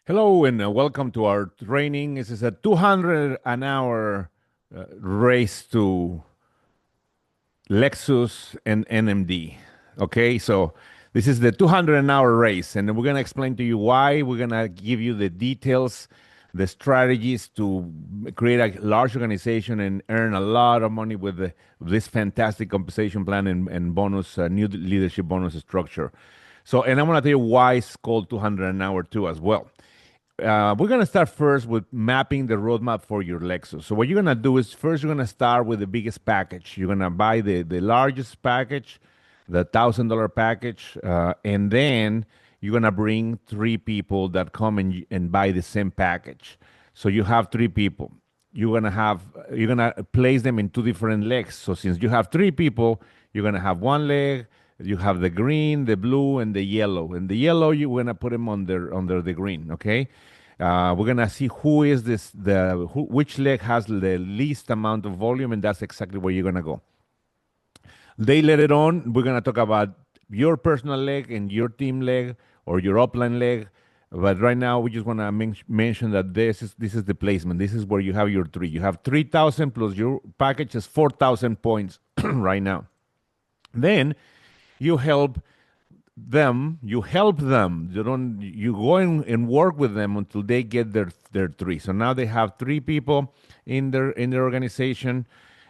Hello and welcome to our training. This is a 200 an hour race to Lexus and NMD. Okay, so this is the 200 an hour race, and we're going to explain to you why. We're going to give you the details, the strategies to create a large organization and earn a lot of money with this fantastic compensation plan and bonus, new leadership bonus structure. So, and I'm going to tell you why it's called 200 an hour too as well. We're going to start first with mapping the roadmap for your Lexus. So what you're going to do is first you're going to start with the biggest package. You're going to buy the largest package, the $1,000 package, and then you're going to bring three people that come and buy the same package. So you have three people. You're going to place them in two different legs. So since you have three people, you're going to have one leg. You have the green, the blue, and the yellow. And the yellow, you're gonna put them under the green. Okay. We're gonna see which leg has the least amount of volume, and that's exactly where you're gonna go. They let it on. We're gonna talk about your personal leg and your team leg or your upline leg. But right now, we just want to mention that this is the placement. This is where you have your three. You have 3,000 plus your package is 4,000 points right now. Then you help them. You go in and work with them until they get their three. So now they have three people in their organization,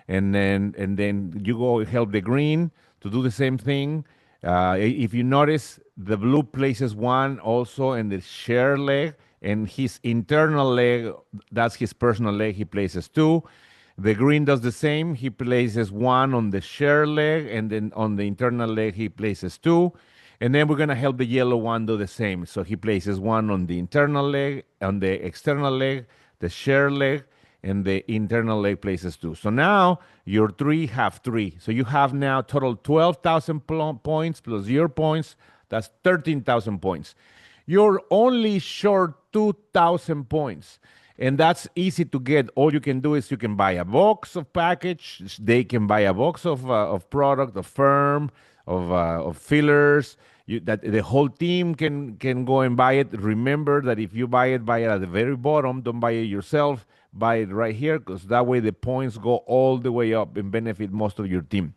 and then you go help the green to do the same thing. If you notice, the blue places one also in the share leg, and his internal leg, that's his personal leg, he places two. The green does the same. He places one on the share leg, and then on the internal leg, he places two. And then we're going to help the yellow one do the same. So he places one on the internal leg, on the external leg, the share leg, and the internal leg places two. So now your three have three. So you have now total 12,000 points plus your points. That's 13,000 points. You're only short 2,000 points. And that's easy to get. All you can do is you can buy a box of package. They can buy a box of product, of firm, of fillers. That the whole team can go and buy it. Remember that if you buy it at the very bottom. Don't buy it yourself. Buy it right here, because that way the points go all the way up and benefit most of your team.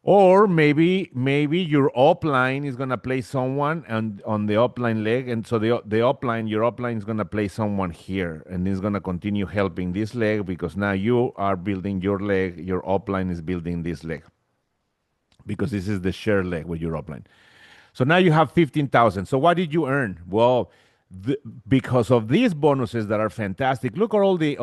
Or maybe your upline is gonna play someone on the upline leg, and so your upline is gonna play someone here, and it's gonna continue helping this leg because now you are building your leg. Your upline is building this leg because this is the share leg with your upline. So now you have 15,000. So what did you earn? Well, because of these bonuses that are fantastic. Look at all the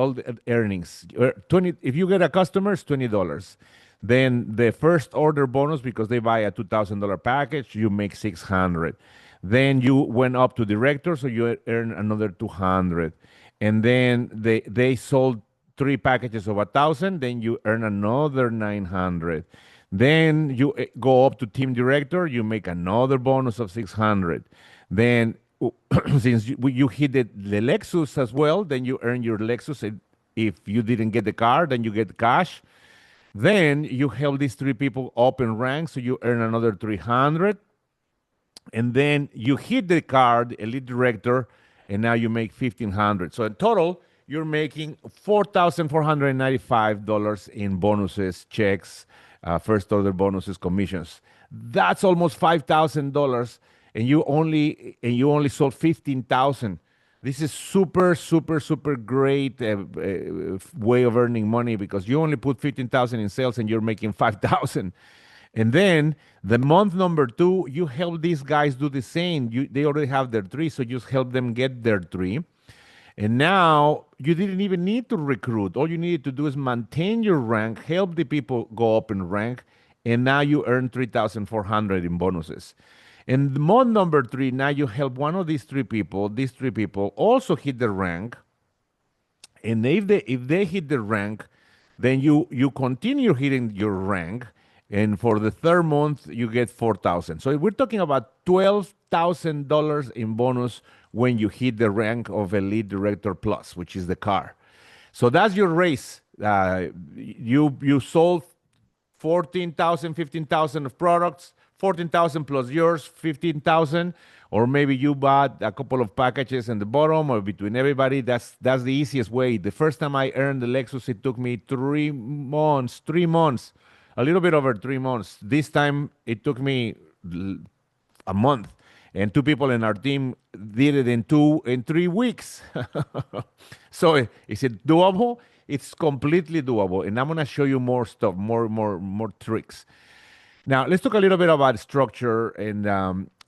earnings. 20. If you get a customer, it's $20. Then the first order bonus, because they buy a $2,000 package, you make 600. Then you went up to director, so you earn another 200. And then they sold three packages of 1,000. Then you earn another 900. Then you go up to team director, you make another bonus of 600. Then since you hit the Lexus as well, then you earn your Lexus. If you didn't get the car, then you get cash. Then you help these three people up in rank, so you earn another 300. And then you hit the card, elite director, and now you make 1,500. So in total, you're making $4,495 in bonuses, checks, first order bonuses, commissions. That's almost $5,000, and you only sold 15,000. This is super, super, super great way of earning money, because you only put 15,000 in sales and you're making 5,000. And then the month number two, you help these guys do the same. They already have their three, so you just help them get their three. And now you didn't even need to recruit. All you needed to do is maintain your rank, help the people go up in rank, and now you earn 3,400 in bonuses. And month number three, now you help one of these three people. These three people also hit the rank, and if they hit the rank, then you continue hitting your rank, and for the third month you get 4,000. So we're talking about $12,000 in bonus when you hit the rank of Elite Director Plus, which is the car. So that's your race. You sold 14,000, 15,000 of products, 14,000 plus yours, 15,000. or maybe you bought a couple of packages in the bottom, or between everybody. That's the easiest way. The first time I earned the Lexus, it took me 3 months, 3 months, a little bit over 3 months. This time it took me a month, and two people in our team did it in 3 weeks. So is it doable? It's completely doable, and I'm gonna show you more stuff, more tricks. Now let's talk a little bit about structure. And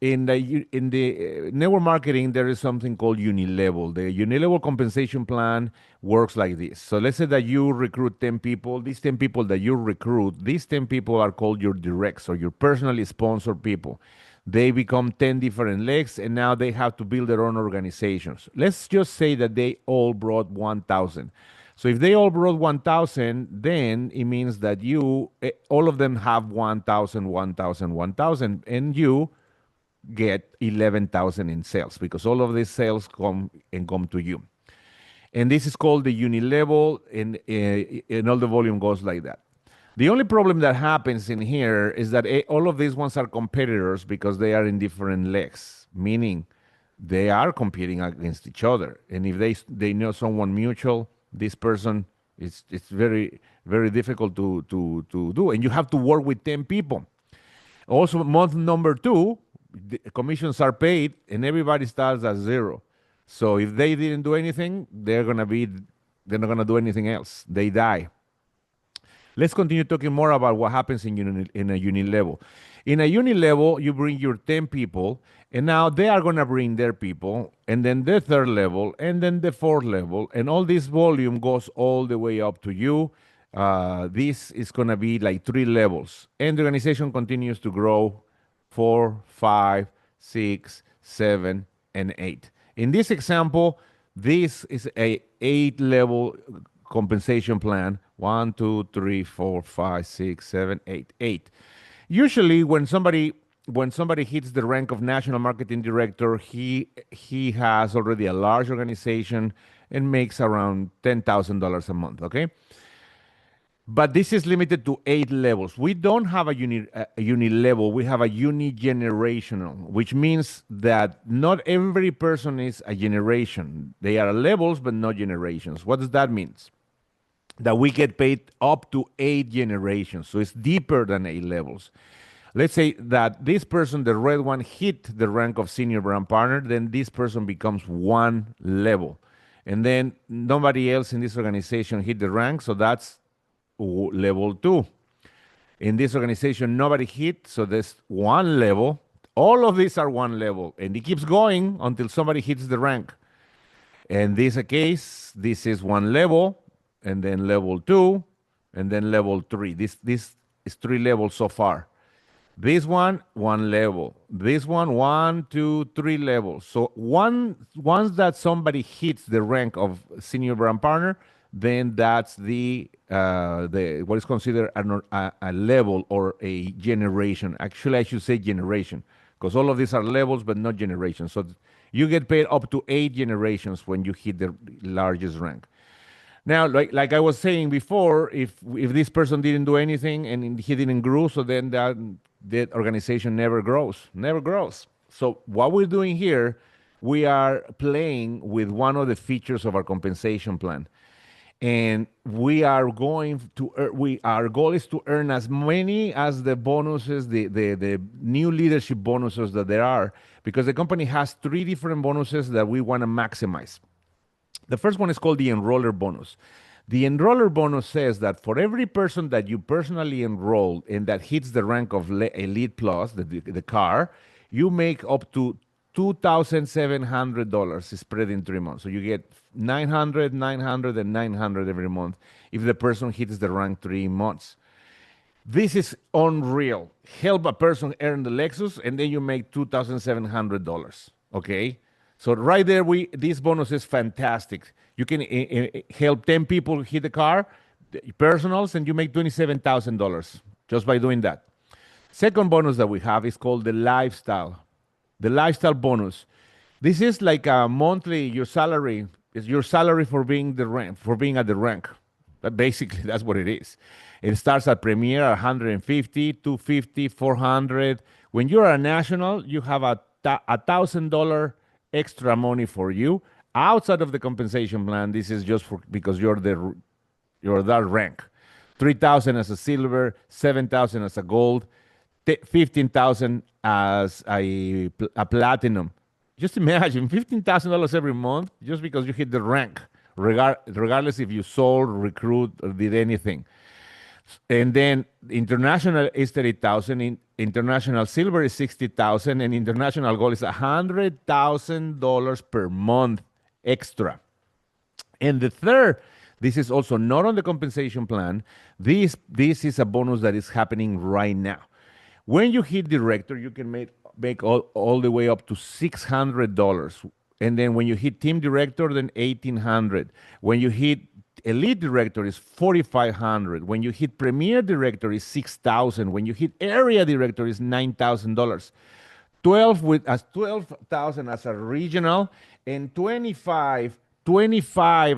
in the network marketing, there is something called unilevel. The unilevel compensation plan works like this. So let's say that you recruit 10 people. These 10 people that you recruit, these 10 people are called your directs, or your personally sponsored people. They become 10 different legs, and now they have to build their own organizations. Let's just say that they all brought 1,000. So if they all brought 1,000, then it means that all of them have 1,000, 1,000, 1,000, and you get 11,000 in sales, because all of these sales come to you. And this is called the unilevel, and all the volume goes like that. The only problem that happens in here is that all of these ones are competitors, because they are in different legs, meaning they are competing against each other. And if they know someone mutual, this person, it's very, very difficult to do. And you have to work with 10 people. Also, month number 2, the commissions are paid, and everybody starts at zero. So if they didn't do anything, they're not gonna do anything else. They die. Let's continue talking more about what happens in a unilevel. In a unilevel, you bring your 10 people, and now they are going to bring their people, and then the third level, and then the fourth level, and all this volume goes all the way up to you. This is going to be like 3 levels, and the organization continues to grow 4, 5, 6, 7, and 8. In this example, this is a 8-level compensation plan. 1, 2, 3, 4, 5, 6, 7, 8, 8. Usually, when somebody hits the rank of national marketing director, he has already a large organization and makes around $10,000 a month. Okay, but this is limited to 8 levels. We don't have a uni level. We have a uni-generational, which means that not every person is a generation. They are levels, but not generations. What does that mean? That we get paid up to 8 generations. So it's deeper than 8 levels. Let's say that this person, the red one, hit the rank of senior brand partner, then this person becomes 1 level. And then nobody else in this organization hit the rank, so that's level 2. In this organization, nobody hit, so there's 1 level. All of these are 1 level, and it keeps going until somebody hits the rank. In this case, this is 1 level, and then level 2, and then level 3. This is 3 levels so far. This one, 1 level. This one, 1, 2, 3 levels. So once that somebody hits the rank of senior brand partner, then that's the what is considered a level or a generation. Actually, I should say generation, because all of these are levels but not generations. So you get paid up to 8 generations when you hit the largest rank. Now, like I was saying before, if this person didn't do anything and he didn't grow, so then that organization never grows. So what we're doing here, we are playing with one of the features of our compensation plan, and our goal is to earn as many as the bonuses, the new leadership bonuses that there are, because the company has 3 different bonuses that we want to maximize. The first one is called the Enroller Bonus. The Enroller Bonus says that for every person that you personally enroll and that hits the rank of Elite Plus, the car, you make up to $2,700 spread in 3 months. So you get 900, 900, and 900 every month if the person hits the rank 3 months. This is unreal. Help a person earn the Lexus, and then you make $2,700. Okay? So right there, this bonus is fantastic. You can help 10 people hit the car, personals, and you make $27,000 just by doing that. Second bonus that we have is called the lifestyle bonus. This is like a monthly, your salary is your salary for being at the rank. But basically, that's what it is. It starts at Premier at 150, 250, 400. When you're a national, you have a $1,000 extra money for you outside of the compensation plan. This is just for because you're that rank. 3,000 as a silver, 7,000 as a gold, 15,000 as a platinum. Just imagine $15,000 every month just because you hit the rank, regardless if you sold, recruit, or did anything. And then international is 30,000, international silver is 60,000, and international gold is $100,000 per month extra. And the third, this is also not on the compensation plan. This is a bonus that is happening right now. When you hit director, you can make all the way up to $600. And then when you hit team director, then 1,800. When you hit elite director is 4,500. When you hit premier director is 6,000. When you hit area director is $9,000. 12,000 as a regional, and 25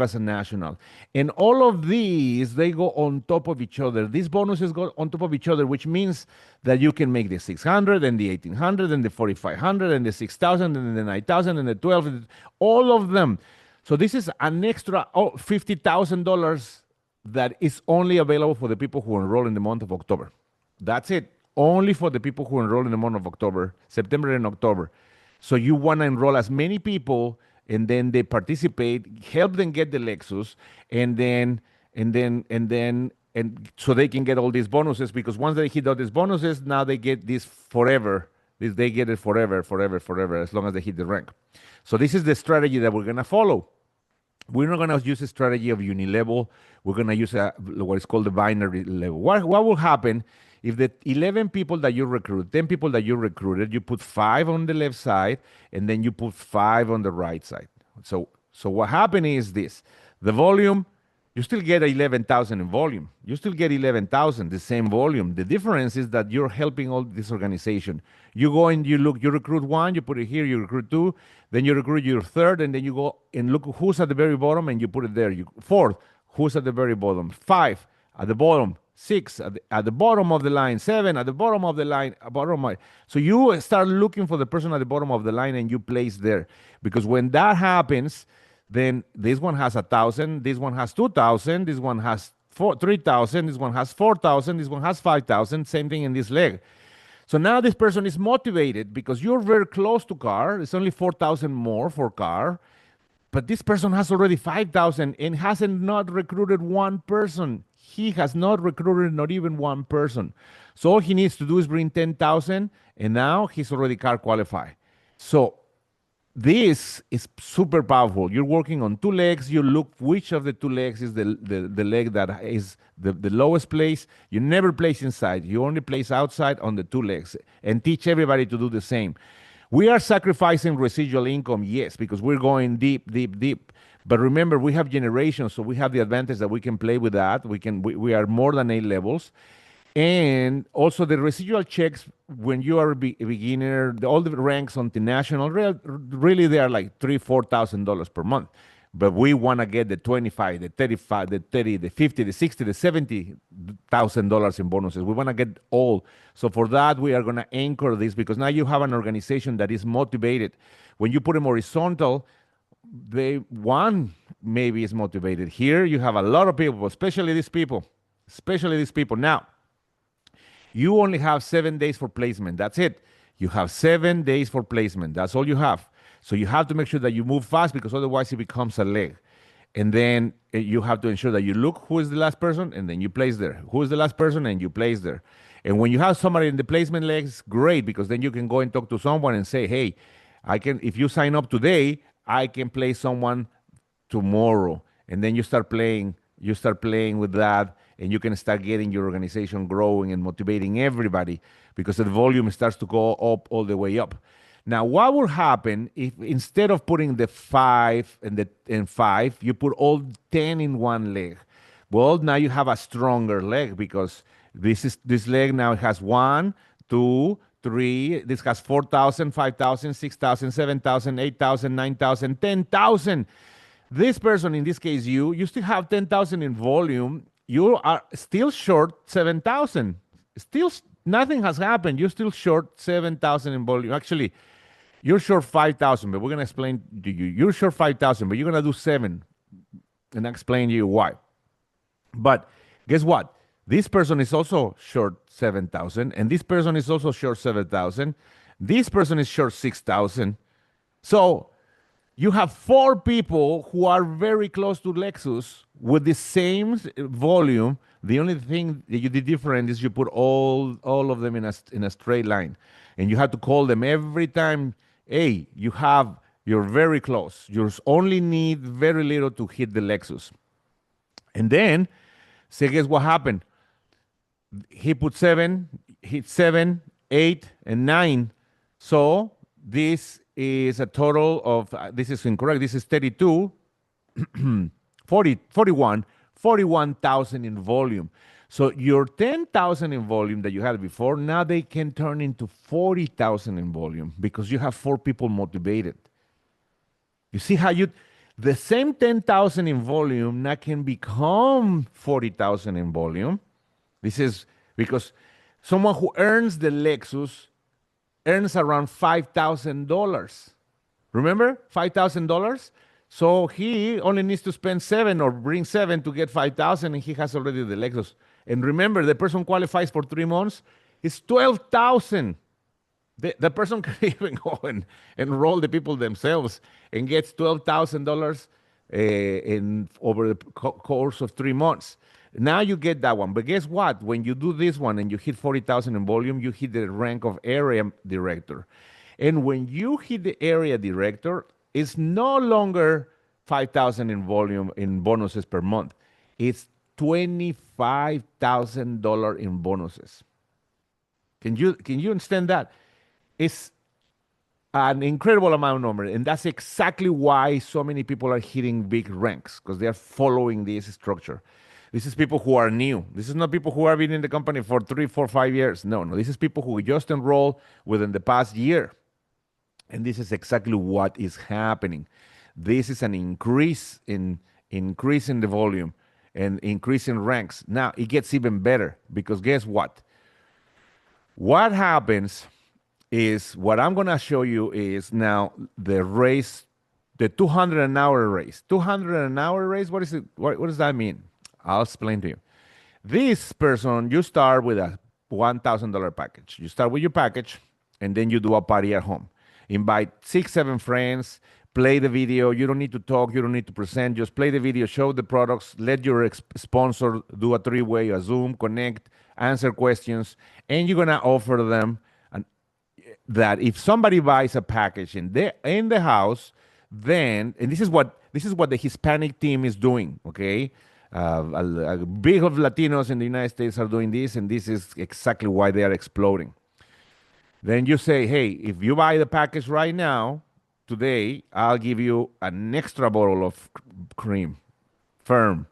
as a national. And all of these, they go on top of each other. These bonuses go on top of each other, which means that you can make the 600 and the 1,800 and the 4,500 and the 6,000 and the 9,000 and the 12, all of them. So this is an extra $50,000 that is only available for the people who enroll in the month of October. That's it. Only for the people who enroll in the month of October, September and October. So you want to enroll as many people, and then they participate, help them get the Lexus, and so they can get all these bonuses, because once they hit all these bonuses, now they get this forever. They get it forever, as long as they hit the rank. So this is the strategy that we're going to follow. We're not going to use a strategy of unilevel. We're going to use what is called the binary level. What will happen if the 11 people that you recruit, 10 people that you recruited, you put 5 on the left side, and then you put 5 on the right side. So what happened is this. The volume, you still get 11,000 in volume. You still get 11,000, the same volume. The difference is that you're helping all this organization. You go and you recruit 1, you put it here, you recruit 2, then you recruit your 3rd, and then you go and look who's at the very bottom, and you put it there. 4th, who's at the very bottom. 5, at the bottom. 6, at the bottom of the line. 7, at the bottom of the line. So you start looking for the person at the bottom of the line, and you place there. Because when that happens, then this one has 1,000, this one has 2,000, this one has 3,000, this one has 4,000, this one has 5,000, same thing in this leg. So now this person is motivated because you're very close to car. It's only 4,000 more for car, but this person has already 5,000 and hasn't not recruited one person. He has not recruited not even one person. So all he needs to do is bring 10,000, and now he's already car qualified. So this is super powerful. You're working on 2 legs. You look which of the 2 legs is the leg that is the lowest place. You never place inside. You only place outside on the 2 legs, and teach everybody to do the same. We are sacrificing residual income, yes, because we're going deep. But remember, we have generations, so we have the advantage that we can play with that. We are more than A levels. And also the residual checks, when you are a beginner, all the ranks on the national, really they are like $3,000-$4,000 per month. But we want to get the 25, the 35, the 30, the 50, the 60, the $70,000 in bonuses. We want to get all. So for that, we are going to anchor this, because now you have an organization that is motivated. When you put them horizontal, one maybe is motivated. Here you have a lot of people, especially these people. Now, you only have 7 days for placement. That's it. You have 7 days for placement. That's all you have. So you have to make sure that you move fast, because otherwise it becomes a leg. And then you have to ensure that you look who is the last person, and then you place there. Who is the last person, and you place there. And when you have somebody in the placement legs, great, because then you can go and talk to someone and say, hey, if you sign up today, I can play someone tomorrow. And then you start playing with that, and you can start getting your organization growing and motivating everybody, because the volume starts to go up all the way up. Now, what will happen if instead of putting the 5 and 5, you put all 10 in one leg? Well, now you have a stronger leg, because this leg now has 1, 2, 3. This has 4,000, 5,000, 6,000, 7,000, 8,000, 9,000, 10,000. This person, in this case, you still have 10,000 in volume. You are still short 7,000. Still, nothing has happened. You're still short 7,000 in volume. Actually, you're short 5,000, but we're going to explain to you. You're short 5,000, but you're going to do 7, and I explain to you why. But guess what? This person is also short 7,000, and this person is also short 7,000. This person is short 6,000. So you have 4 people who are very close to Lexus with the same volume. The only thing that you did different is you put all of them in a straight line, and you have to call them every time. Hey, you're very close. You only need very little to hit the Lexus, and then say, guess what happened? He put 7, hit 7, 8, and 9. So this is a total of, this is incorrect, this is 32, 40, 41,000 in volume. So your 10,000 in volume that you had before, now they can turn into 40,000 in volume because you have 4 people motivated. You see how the same 10,000 in volume now can become 40,000 in volume. This is because someone who earns the Lexus earns around $5,000. Remember? $5,000? So he only needs to spend 7 or bring 7 to get 5,000, and he has already the Lexus. And remember, the person qualifies for 3 months. It's 12,000. The person can even go and enroll the people themselves and gets $12,000 in over the course of 3 months. Now you get that one. But guess what? When you do this one and you hit 40,000 in volume, you hit the rank of area director. And when you hit the area director, it's no longer 5,000 in volume in bonuses per month. It's $25,000 in bonuses. Can you understand that? It's an incredible amount of number, and that's exactly why so many people are hitting big ranks, because they are following this structure. This is people who are new. This is not people who have been in the company for 3, 4, 5 years. No. This is people who just enrolled within the past year. And this is exactly what is happening. This is an increase in the volume and increase in ranks. Now it gets even better, because guess what? What happens is, what I'm going to show you is now the race, the 200 an hour race. 200 an hour race, what is it? What does that mean? I'll explain to you. This person, you start with a $1,000 package. You start with your package, and then you do a party at home. Invite 6, 7 friends, play the video. You don't need to talk. You don't need to present. Just play the video, show the products, let your sponsor do a 3-way, a Zoom, connect, answer questions, and you're going to offer them that if somebody buys a package in the house, then, and this is what the Hispanic team is doing, okay? A big of Latinos in the United States are doing this, and this is exactly why they are exploding. Then you say, hey, if you buy the package right now, today, I'll give you an extra bottle of cream. Firm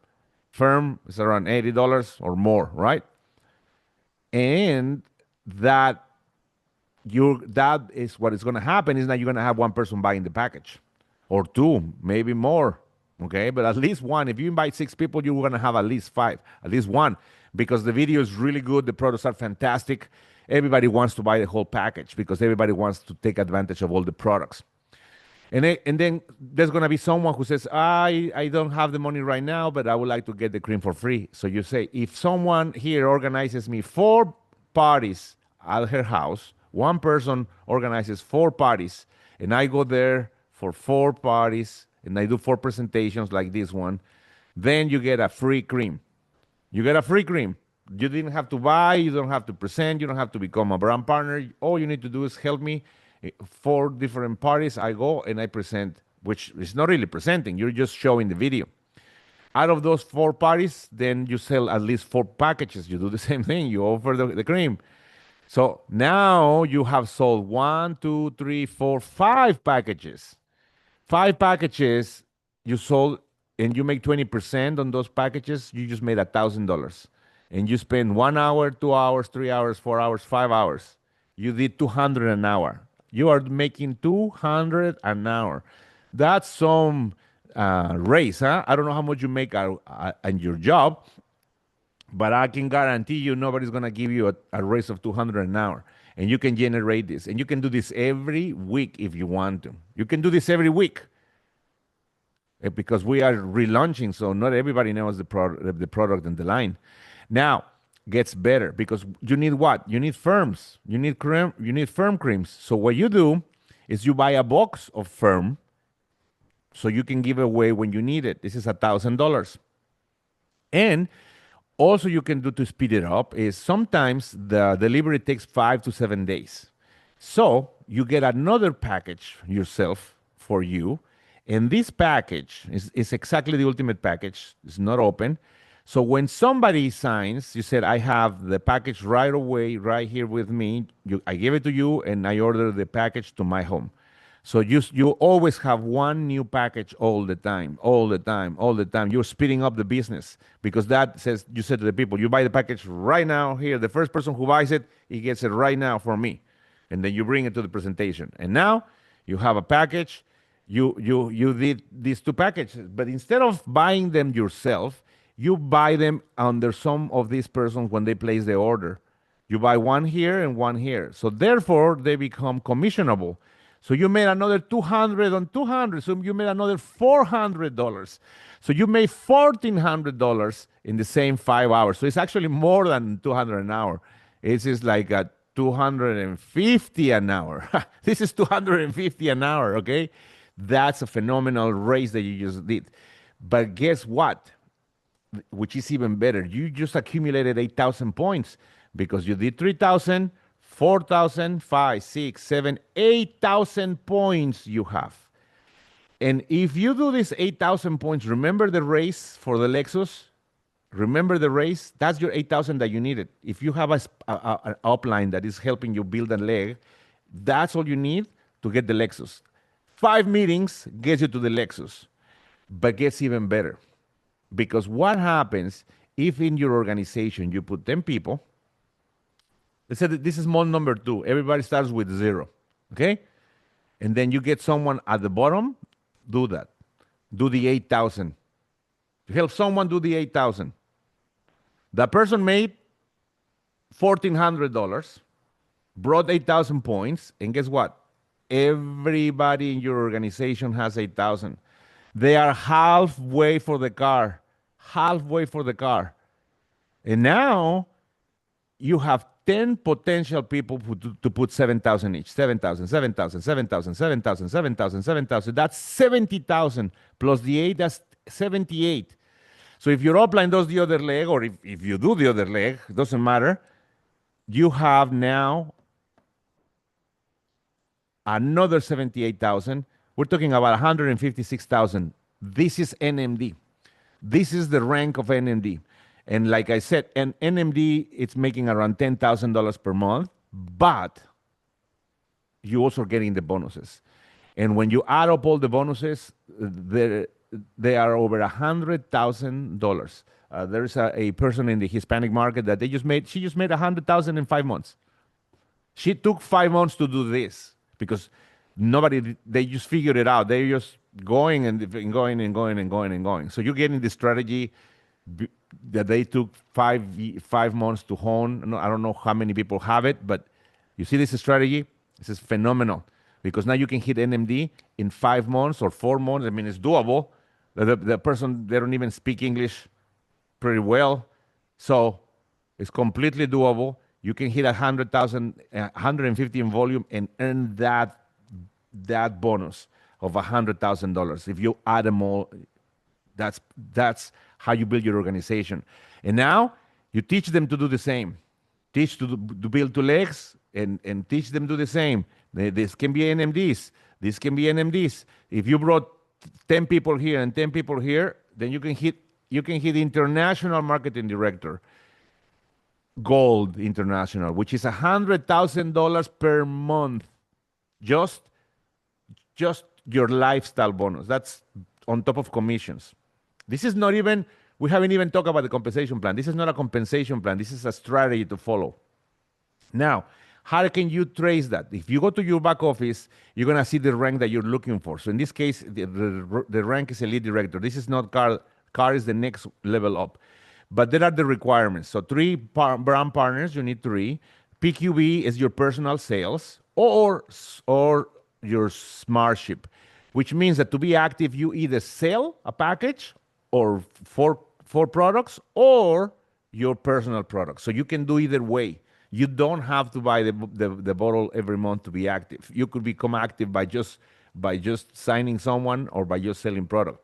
is around $80 or more, right? And that is what is going to happen, is that you're going to have one person buying the package, or 2, maybe more. Okay, but at least 1. If you invite 6 people, you're going to have at least 5, at least 1, because the video is really good. The products are fantastic. Everybody wants to buy the whole package because everybody wants to take advantage of all the products. And then there's going to be someone who says, I don't have the money right now, but I would like to get the cream for free. So you say, if someone here organizes me 4 parties at her house, one person organizes 4 parties, and I go there for 4 parties, and I do 4 presentations like this one, then you get a free cream. You get a free cream. You didn't have to buy, you don't have to present, you don't have to become a brand partner. All you need to do is help me. 4 different parties, I go and I present, which is not really presenting, you're just showing the video. Out of those 4 parties, then you sell at least 4 packages. You do the same thing, you offer the cream. So now you have sold 1, 2, 3, 4, 5 packages. 5 packages you sold, and you make 20% on those packages, you just made $1,000. And you spend 1 hour, 2 hours, 3 hours, 4 hours, 5 hours. You did 200 an hour. You are making 200 an hour. That's some raise, huh? I don't know how much you make in your job, but I can guarantee you nobody's going to give you a raise of 200 an hour. and you can generate this. And you can do this every week if you want to. You can do this every week because we are relaunching, so not everybody knows the product and the line. Now gets better because you need what? You need firms. You need cream. You need firm creams. So what you do is you buy a box of firm, so you can give away when you need it. This is $1,000. And also you can do to speed it up is sometimes the delivery takes 5 to 7 days. So you get another package yourself for you. And this package is exactly the ultimate package. It's not open. So when somebody signs, you said, I have the package right away, right here with me. I give it to you and I order the package to my home. So you always have one new package all the time, all the time, all the time. You're speeding up the business because that says, you said to the people, you buy the package right now here. The first person who buys it, he gets it right now for me. And then you bring it to the presentation. And now you have a package. You did these two packages, but instead of buying them yourself, you buy them under some of these persons when they place the order. You buy one here and one here. So therefore, they become commissionable. So you made another 200 on 200. So you made another $400. So you made $1,400 in the same 5 hours. So it's actually more than 200 an hour. It's just like a 250 an hour. This is 250 an hour, okay? That's a phenomenal raise that you just did. But guess what? Which is even better. You just accumulated 8,000 points because you did 3,000, 4,000, 5, 6, 7, 8,000 points you have. And if you do this 8,000 points, remember the race for the Lexus? Remember the race? That's your 8,000 that you needed. If you have an upline that is helping you build a leg, that's all you need to get the Lexus. 5 meetings gets you to the Lexus, but gets even better. Because what happens if in your organization you put 10 people, let's say that this is model number 2, everybody starts with 0, okay? And then you get someone at the bottom, do that. Do the 8,000. Help someone do the 8,000. That person made $1,400, brought 8,000 points, and guess what? Everybody in your organization has 8,000. They are halfway for the car. Halfway for the car. And now you have 10 potential people to put 7,000 each. 7,000, 7,000, 7,000, 7,000, 7,000, 7,000. That's 70,000 plus the 8, that's 78. So if your upline does the other leg, or if you do the other leg, it doesn't matter. You have now another 78,000. We're talking about 156,000. This is NMD. This is the rank of NMD. And like I said, an NMD, it's making around $10,000 per month, but you also are getting the bonuses. And when you add up all the bonuses, they are over $100,000. There's a person in the Hispanic market that she just made 100,000 in 5 months. She took 5 months to do this because they just figured it out. They're just going and going and going and going and going. So you're getting the strategy that they took 5 months to hone. I don't know how many people have it, but you see this strategy? This is phenomenal because now you can hit NMD in 5 months or 4 months. I mean, it's doable. The person, they don't even speak English pretty well. So it's completely doable. You can hit 100,000, 150 in volume and earn that bonus of $100,000. If you add them all, that's how you build your organization. And now you teach them to do the same. Teach to build 2 legs and teach them to do the same. This can be NMDs. This can be NMDs. If you brought 10 people here and 10 people here, then you can hit international marketing director, gold international, which is $100,000 per month. Just your lifestyle bonus. That's on top of commissions. This is not even, we haven't even talked about the compensation plan. This is not a compensation plan. This is a strategy to follow. Now, how can you trace that? If you go to your back office, you're going to see the rank that you're looking for. So in this case, the rank is elite director. This is not car. Car is the next level up. But there are the requirements. So 3 brand partners, you need 3. PQB is your personal sales or your smart ship, which means that to be active, you either sell a package or four products or your personal products. So you can do either way. You don't have to buy the bottle every month to be active. You could become active by just signing someone or by just selling product.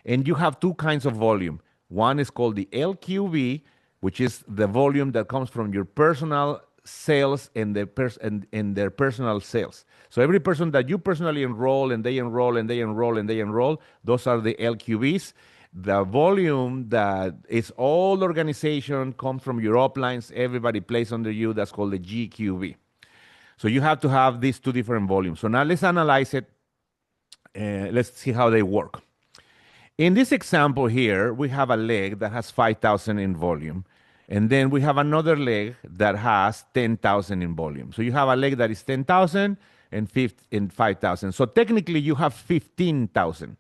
And you have two kinds of volume. One is called the LQV, which is the volume that comes from your personal sales and their personal sales. So every person that you personally enroll and they enroll and they enroll and they enroll, those are the LQVs. The volume that is all organization comes from your uplines, everybody plays under you, that's called the GQV. So you have to have these two different volumes. So now let's analyze it. Let's see how they work. In this example here, we have a leg that has 5,000 in volume. And then we have another leg that has 10,000 in volume. So you have a leg that is 10,000 and 5,000. So technically you have 15,000.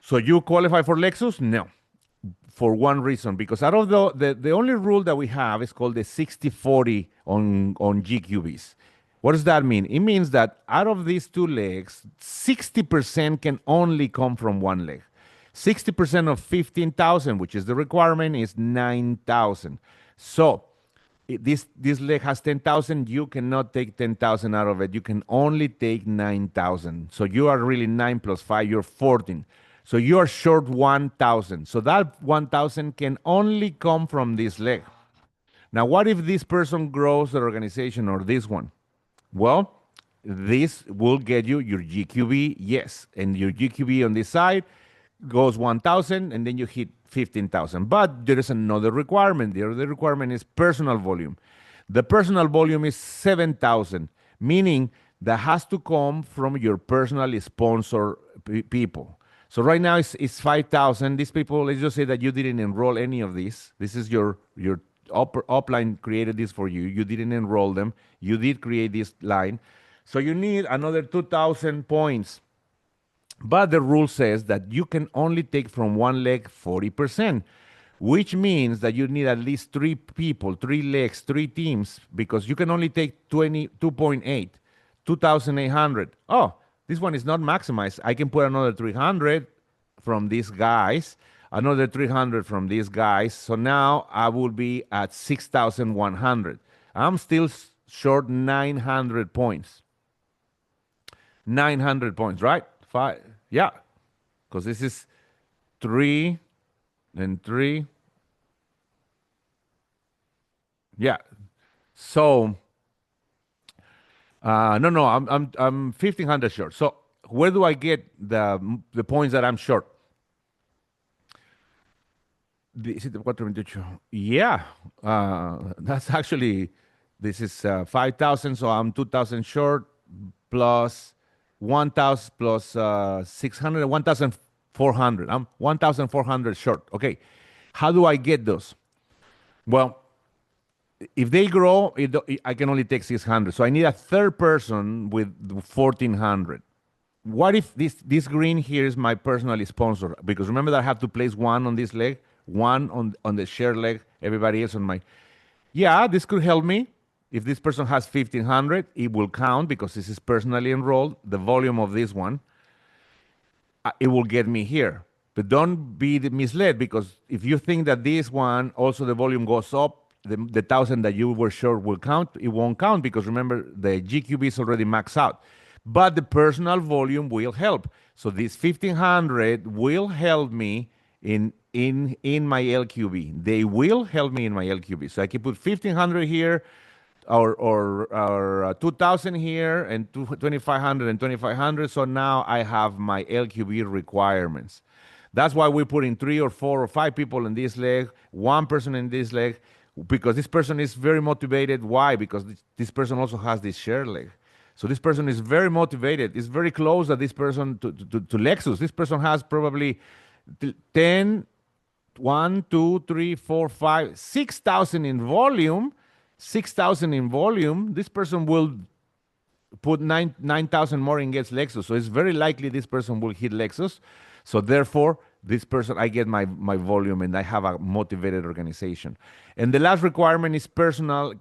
So you qualify for Lexus? No. For one reason, because out of the only rule that we have is called the 60-40 on GQBs. What does that mean? It means that out of these two legs, 60% can only come from one leg. 60% of 15,000, which is the requirement, is 9,000. So this leg has 10,000. You cannot take 10,000 out of it. You can only take 9,000. So you are really 9 plus 5, you're 14. So you are short 1,000. So that 1,000 can only come from this leg. Now, what if this person grows the organization or this one? Well, this will get you your GQB, yes. And your GQB on this side goes 1,000 and then you hit 15,000. But there is another requirement. The other requirement is personal volume. The personal volume is 7,000, meaning that has to come from your personally sponsored people. So right now it's 5,000. These people, let's just say that you didn't enroll any of these. This is your upline created this for you. You didn't enroll them. You did create this line. So you need another 2,000 points. But the rule says that you can only take from one leg 40%, which means that you need at least 3 people, 3 legs, 3 teams, because you can only take 22.8, 2,800. Oh, this one is not maximized. I can put another 300 from these guys, another 300 from these guys. So now I will be at 6,100. I'm still short 900 points. 900 points, right? 5, yeah, because this is 3 and 3. Yeah. So no, I'm 1,500 short. So where do I get the points that I'm short? Yeah, that's actually, this is 5,000, so I'm 2,000 short plus 1,000 plus 600, 1,400. I'm 1,400 short. Okay, how do I get those? Well, if they grow, I can only take 600. So I need a third person with 1,400. What if this green here is my personally sponsor? Because remember that I have to place one on this leg, one on the share leg, everybody else on my... Yeah, this could help me. If this person has 1,500, it will count because this is personally enrolled. The volume of this one, it will get me here. But don't be misled, because if you think that this one, also the volume goes up, the 1,000 that you were short will count, it won't count, because remember, the GQB is already maxed out. But the personal volume will help. So this 1,500 will help me in my LQB. They will help me in my LQB. So I can put 1,500 here, or 2,000 here, and 2,500 and 2,500. So now I have my LQB requirements. That's why we're putting 3 or 4 or 5 people in this leg, 1 person in this leg, because this person is very motivated. Why? Because this person also has this share leg. So this person is very motivated. It's very close that this person to Lexus. This person has probably 10, 1, 2, 3, 4, 5, 6,000 in volume. 6,000 in volume. This person will put 9,000 more and gets Lexus. So it's very likely this person will hit Lexus. So therefore, this person, I get my volume and I have a motivated organization. And the last requirement is personal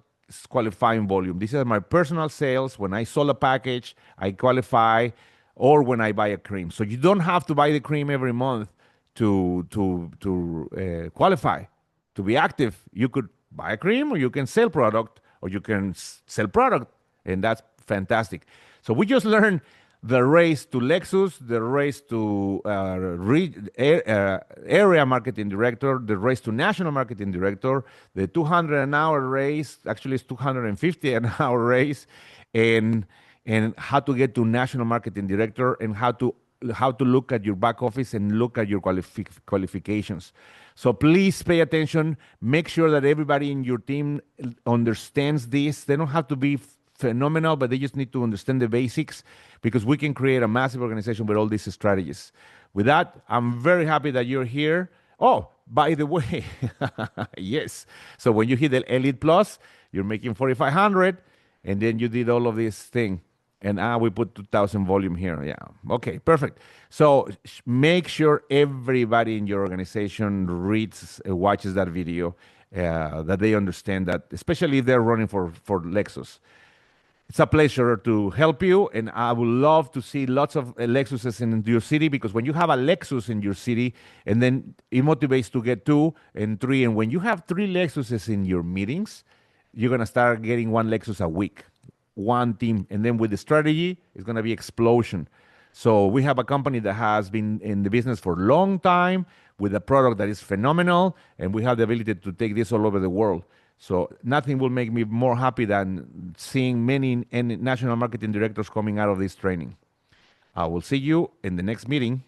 qualifying volume. These are my personal sales. When I sold a package, I qualify, or when I buy a cream. So you don't have to buy the cream every month to qualify, to be active. You could buy a cream, or you can sell product, or you can sell product, and that's fantastic. So we just learned the race to Lexus, the race to area marketing director, the race to national marketing director, the 200 an hour race. Actually, it's 250 an hour race, and how to get to national marketing director, and how to look at your back office and look at your qualifications. So please pay attention. Make sure that everybody in your team understands this. They don't have to be phenomenal, but they just need to understand the basics, because we can create a massive organization with all these strategies. With that, I'm very happy that you're here. Oh, by the way, yes. So when you hit the Elite Plus, you're making 4,500, and then you did all of this thing. And we put 2,000 volume here. Yeah. Okay, perfect. So make sure everybody in your organization reads, watches that video, that they understand that, especially if they're running for Lexus. It's a pleasure to help you, and I would love to see lots of Lexuses in your city, because when you have a Lexus in your city, and then it motivates to get 2 and 3, and when you have 3 Lexuses in your meetings, you're gonna start getting 1 Lexus a week, one team, and then with the strategy, it's gonna be explosion. So we have a company that has been in the business for a long time with a product that is phenomenal, and we have the ability to take this all over the world. So nothing will make me more happy than seeing many national marketing directors coming out of this training. I will see you in the next meeting.